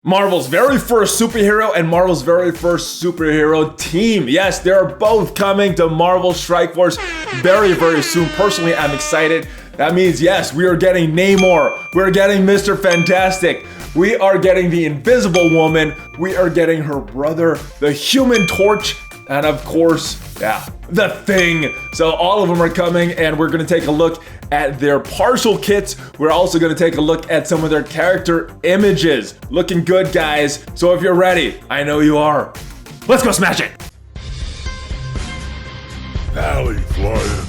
Marvel's very first superhero and Marvel's very first superhero team. Yes, they're both coming to Marvel Strike Force very, very soon. Personally, I'm excited. That means, yes, we are getting Namor. We're getting Mr. Fantastic. We are getting the Invisible Woman. We are getting her brother, the Human Torch. And of course, yeah, the Thing. So all of them are coming, and we're gonna take a look at their partial kits. We're also gonna take a look at some of their character images. Looking good, guys. So if you're ready, I know you are. Let's go smash it. ValleyFlyin.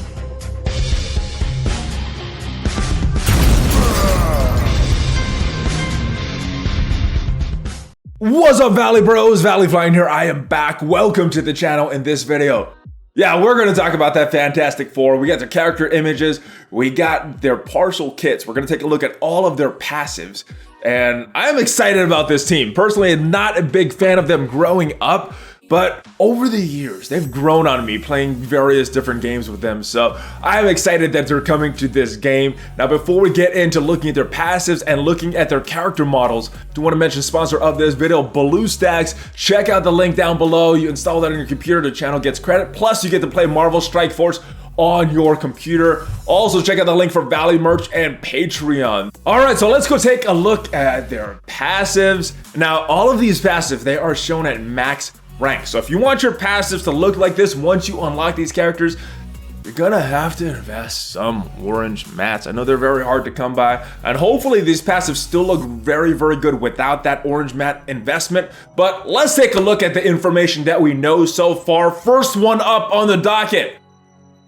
What's up, Valley Bros? ValleyFlyin here. I am back. Welcome to the channel. In this video, yeah, we're going to talk about that Fantastic Four. We got their character images. We got their partial kits. We're going to take a look at all of their passives. And I'm excited about this team. Personally, I'm not a big fan of them growing up, but over the years, they've grown on me playing various different games with them. So I'm excited that they're coming to this game. Now, before we get into looking at their passives and looking at their character models, I do want to mention sponsor of this video, BlueStacks. Check out the link down below. You install that on your computer, the channel gets credit. Plus, you get to play Marvel Strike Force on your computer. Also, check out the link for Valley merch and Patreon. All right, so let's go take a look at their passives. Now, all of these passives, they are shown at max rank. So if you want your passives to look like this once you unlock these characters, you're gonna have to invest some orange mats. I know they're very hard to come by, and hopefully these passives still look very, very good without that orange mat investment. But let's take a look at the information that we know so far. First one up on the docket,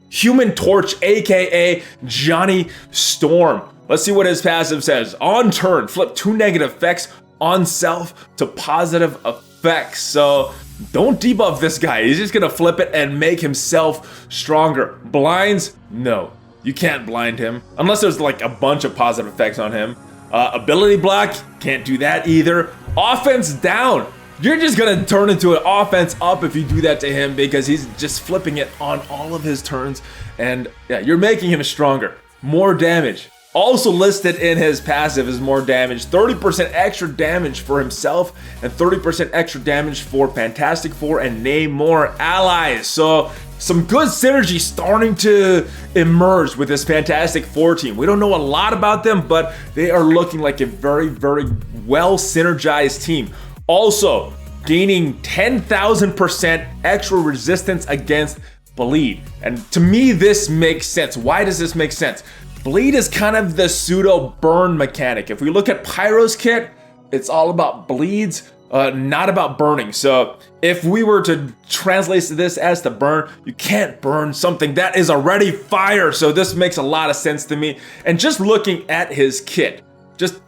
Human Torch, aka Johnny Storm. Let's see what his passive says. On turn, flip 2 negative effects on self to positive effects. So don't debuff this guy. He's just gonna flip it and make himself stronger. Blinds? No, you can't blind him unless there's like a bunch of positive effects on him. Ability block? Can't do that either. Offense down. You're just gonna turn into an offense up if you do that to him, because he's just flipping it on all of his turns. And yeah, you're making him stronger. More damage. Also listed in his passive is more damage, 30% extra damage for himself and 30% extra damage for Fantastic Four and Namor allies. So some good synergy starting to emerge with this Fantastic Four team. We don't know a lot about them, but they are looking like a very, very well synergized team. Also gaining 10,000% extra resistance against bleed. And to me, this makes sense. Why does this make sense? Bleed is kind of the pseudo burn mechanic. If we look at Pyro's kit, it's all about bleeds, not about burning. So if we were to translate this as to burn, you can't burn something that is already fire. So this makes a lot of sense to me. And just looking at his kit, just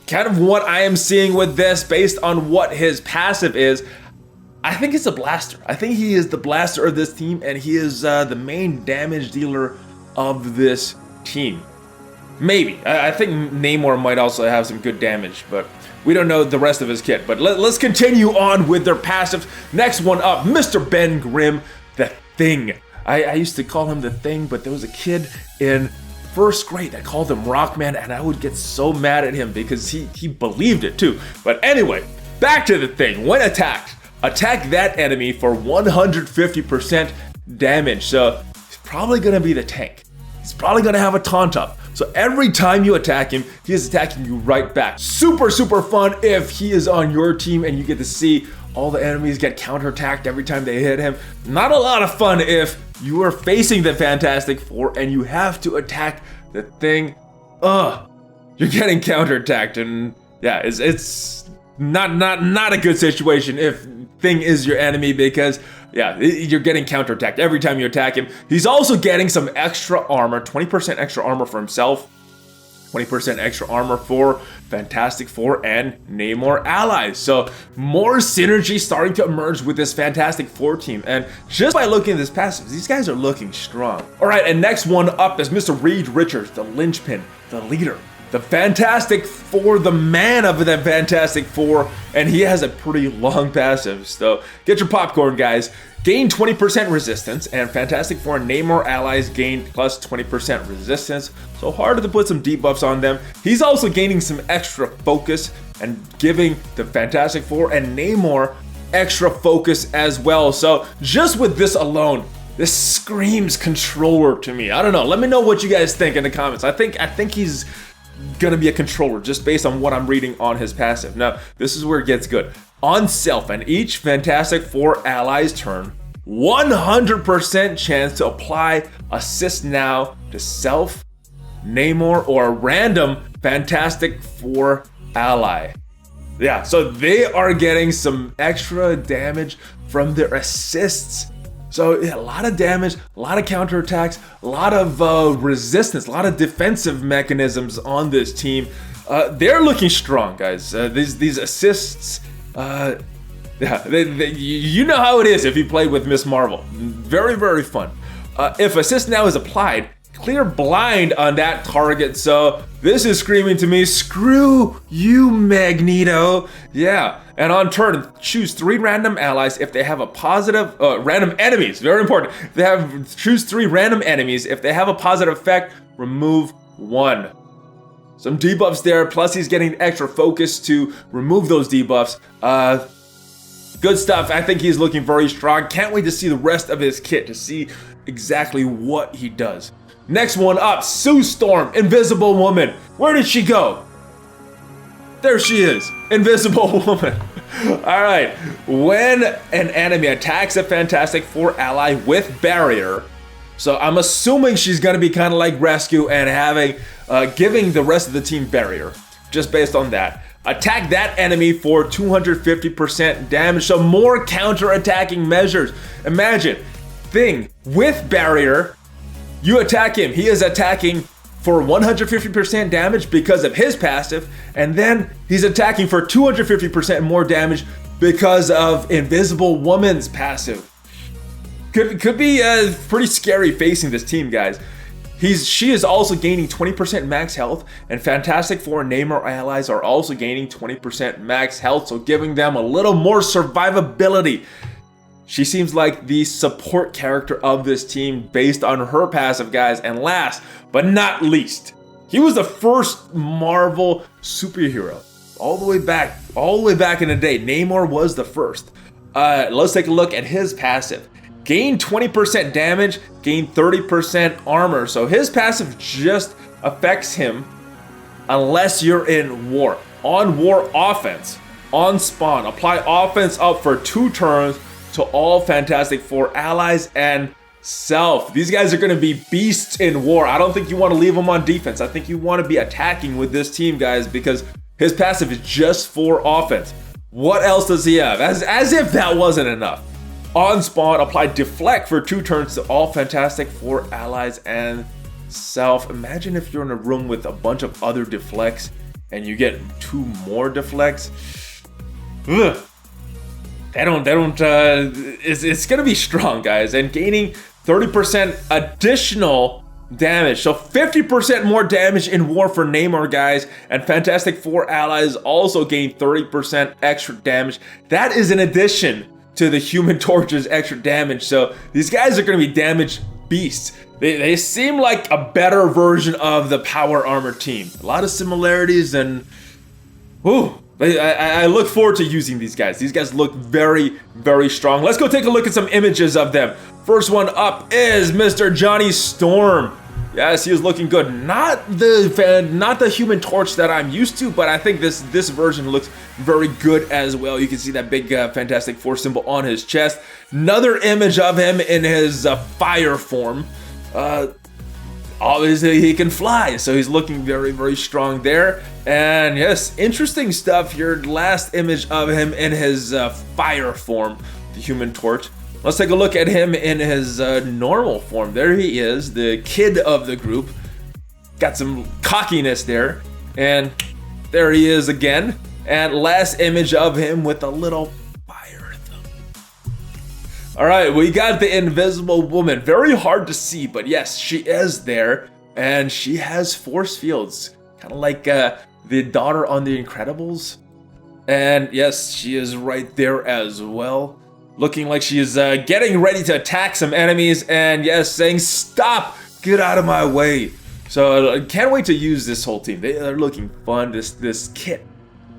kind of what I am seeing with this based on what his passive is, I think it's a blaster. I think he is the blaster of this team, and he is the main damage dealer of this team. Maybe. I think Namor might also have some good damage, but we don't know the rest of his kit. But let's continue on with their passives. Next one up, Mr. Ben Grimm, the Thing. I used to call him the Thing, but there was a kid in first grade that called him Rockman, and I would get so mad at him because he believed it too. But anyway, back to the Thing. When attacked, attack that enemy for 150% damage. So he's probably gonna be the tank. He's probably gonna have a taunt up. So every time you attack him, he is attacking you right back. Super, super fun if he is on your team and you get to see all the enemies get counterattacked every time they hit him. Not a lot of fun if you are facing the Fantastic Four and you have to attack the Thing. You're getting counterattacked, and yeah, it's not a good situation if Thing is your enemy, because yeah, you're getting counterattacked every time you attack him. He's also getting some extra armor, 20% extra armor for himself, 20% extra armor for Fantastic Four and Namor allies. So more synergy starting to emerge with this Fantastic Four team. And just by looking at this passive, these guys are looking strong. All right, and next one up is Mr. Reed Richards, the linchpin, the leader, the Fantastic Four, the man of the Fantastic Four, and he has a pretty long passive. So get your popcorn, guys. Gain 20% resistance, and Fantastic Four and Namor allies gain plus 20% resistance. So harder to put some debuffs on them. He's also gaining some extra focus and giving the Fantastic Four and Namor extra focus as well. So just with this alone, this screams controller to me. I don't know. Let me know what you guys think in the comments. I think he's gonna be a controller just based on what I'm reading on his passive. Now, this is where it gets good. On self and each Fantastic Four ally's turn, 100% chance to apply assist now to self, Namor, or a random Fantastic Four ally. Yeah, so they are getting some extra damage from their assists. So yeah, a lot of damage, a lot of counterattacks, a lot of resistance, a lot of defensive mechanisms on this team. They're looking strong, guys. These assists, yeah, you know how it is if you play with Miss Marvel. Very, very fun. If assist now is applied, clear blind on that target. So this is screaming to me, screw you, Magneto. Yeah, and on turn, choose 3 random allies if they have a positive, random enemies, very important. If they have, choose 3 random enemies. If they have a positive effect, remove 1. Some debuffs there, plus he's getting extra focus to remove those debuffs. Good stuff. I think he's looking very strong. Can't wait to see the rest of his kit to see exactly what he does. Next one up, Sue Storm, Invisible Woman. Where did she go? There she is, Invisible Woman. All right, when an enemy attacks a Fantastic Four ally with barrier, so I'm assuming she's gonna be kind of like Rescue and having, giving the rest of the team barrier, just based on that. Attack that enemy for 250% damage, so more counter-attacking measures. Imagine, Thing with barrier, you attack him, he is attacking for 150% damage because of his passive, and then he's attacking for 250% more damage because of Invisible Woman's passive. Could be pretty scary facing this team, guys. She is also gaining 20% max health, and Fantastic Four and Namor allies are also gaining 20% max health, so giving them a little more survivability. She seems like the support character of this team based on her passive, guys. And last but not least, he was the first Marvel superhero all the way back in the day. Namor was the first. Let's take a look at his passive. Gain 20% damage, gain 30% armor. So his passive just affects him unless you're in war. On war offense, on spawn, apply offense up for 2 turns to all Fantastic Four allies and self. These guys are going to be beasts in war. I don't think you want to leave them on defense. I think you want to be attacking with this team, guys, because his passive is just for offense. What else does he have? As if that wasn't enough. On spawn, apply deflect for 2 turns to all Fantastic Four allies and self. Imagine if you're in a room with a bunch of other deflects and you get 2 more deflects. Ugh. It's gonna be strong, guys, and gaining 30% additional damage. So 50% more damage in war for Namor, guys, and Fantastic Four allies also gain 30% extra damage. That is in addition to the Human Torch's extra damage. So these guys are gonna be damage beasts. They seem like a better version of the Power Armor team. A lot of similarities, and whew, I look forward to using these guys. These guys look very, very strong. Let's go take a look at some images of them. First one up is Mr. Johnny Storm. Yes, he is looking good. Not the Human Torch that I'm used to, but I think this version looks very good as well. You can see that big Fantastic Four symbol on his chest. Another image of him in his fire form. Obviously he can fly, so he's looking very, very strong there. And yes, interesting stuff here. Last image of him in his fire form, the Human Torch. Let's take a look at him in his normal form. There he is, the kid of the group. Got some cockiness there. And there he is again. And last image of him with a little fire thumb. All right, we got the Invisible Woman. Very hard to see, but yes, she is there. And she has force fields, kind of like the daughter on The Incredibles. And yes, she is right there as well. Looking like she is getting ready to attack some enemies, and yes, saying, stop, get out of my way. So I can't wait to use this whole team. They are looking fun. This kit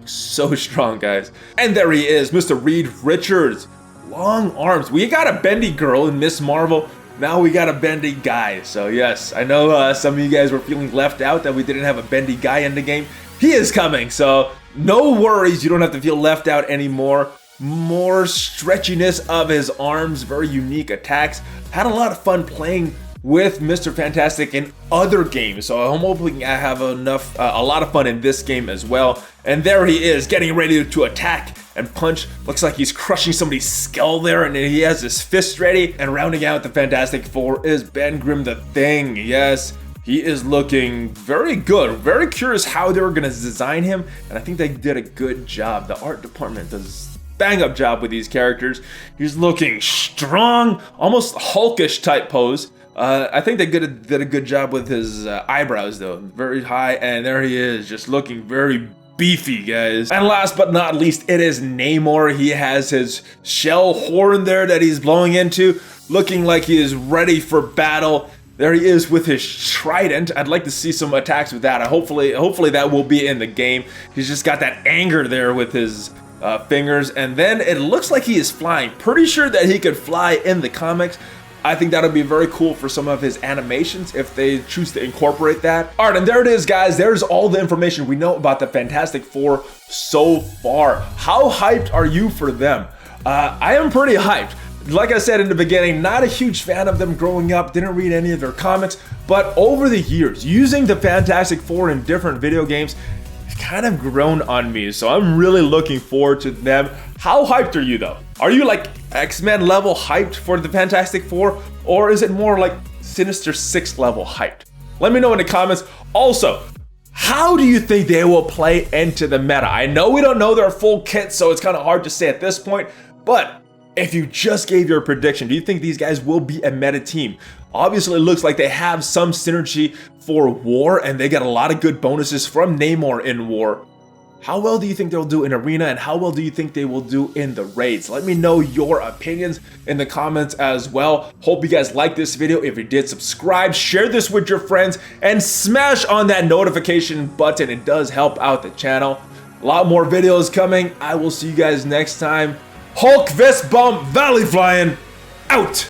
so strong, guys. And there he is, Mr. Reed Richards. Long arms. We got a bendy girl in Miss Marvel. Now we got a bendy guy. So yes, I know some of you guys were feeling left out that we didn't have a bendy guy in the game. He is coming, so no worries. You don't have to feel left out anymore. More stretchiness of his arms, very unique attacks. Had a lot of fun playing with Mr. Fantastic in other games, so I'm hoping I have a lot of fun in this game as well. And there he is, getting ready to attack and punch. Looks like he's crushing somebody's skull there, and he has his fist ready. And rounding out the Fantastic Four is Ben Grimm the Thing. Yes, he is looking very good. Very curious how they were gonna design him, and I think they did a good job. The art department does bang up job with these characters. He's looking strong, almost Hulkish type pose. I think they did a good job with his eyebrows though, very high, and there he is, just looking very beefy, guys. And last but not least, it is Namor. He has his shell horn there that he's blowing into, looking like he is ready for battle. There he is with his trident. I'd like to see some attacks with that. Hopefully that will be in the game. He's just got that anger there with his fingers, and then it looks like he is flying. Pretty sure that he could fly in the comics. I think that'll be very cool for some of his animations if they choose to incorporate that. All right, and there it is, guys. There's all the information we know about the Fantastic Four so far. How hyped are you for them? I am pretty hyped. Like I said in the beginning, not a huge fan of them growing up, didn't read any of their comics, but over the years, using the Fantastic Four in different video games, kind of grown on me, so I'm really looking forward to them. How hyped are you though? Are you like X-Men level hyped for the Fantastic Four, or is it more like Sinister Six level hyped? Let me know in the comments. Also, how do you think they will play into the meta? I know we don't know their full kit, so it's kind of hard to say at this point, but if you just gave your prediction, do you think these guys will be a meta team? Obviously, it looks like they have some synergy for War, and they got a lot of good bonuses from Namor in War. How well do you think they'll do in Arena, and how well do you think they will do in the raids? Let me know your opinions in the comments as well. Hope you guys liked this video. If you did, subscribe, share this with your friends, and smash on that notification button. It does help out the channel. A lot more videos coming. I will see you guys next time. Hulk Vest Bump ValleyFlyin out!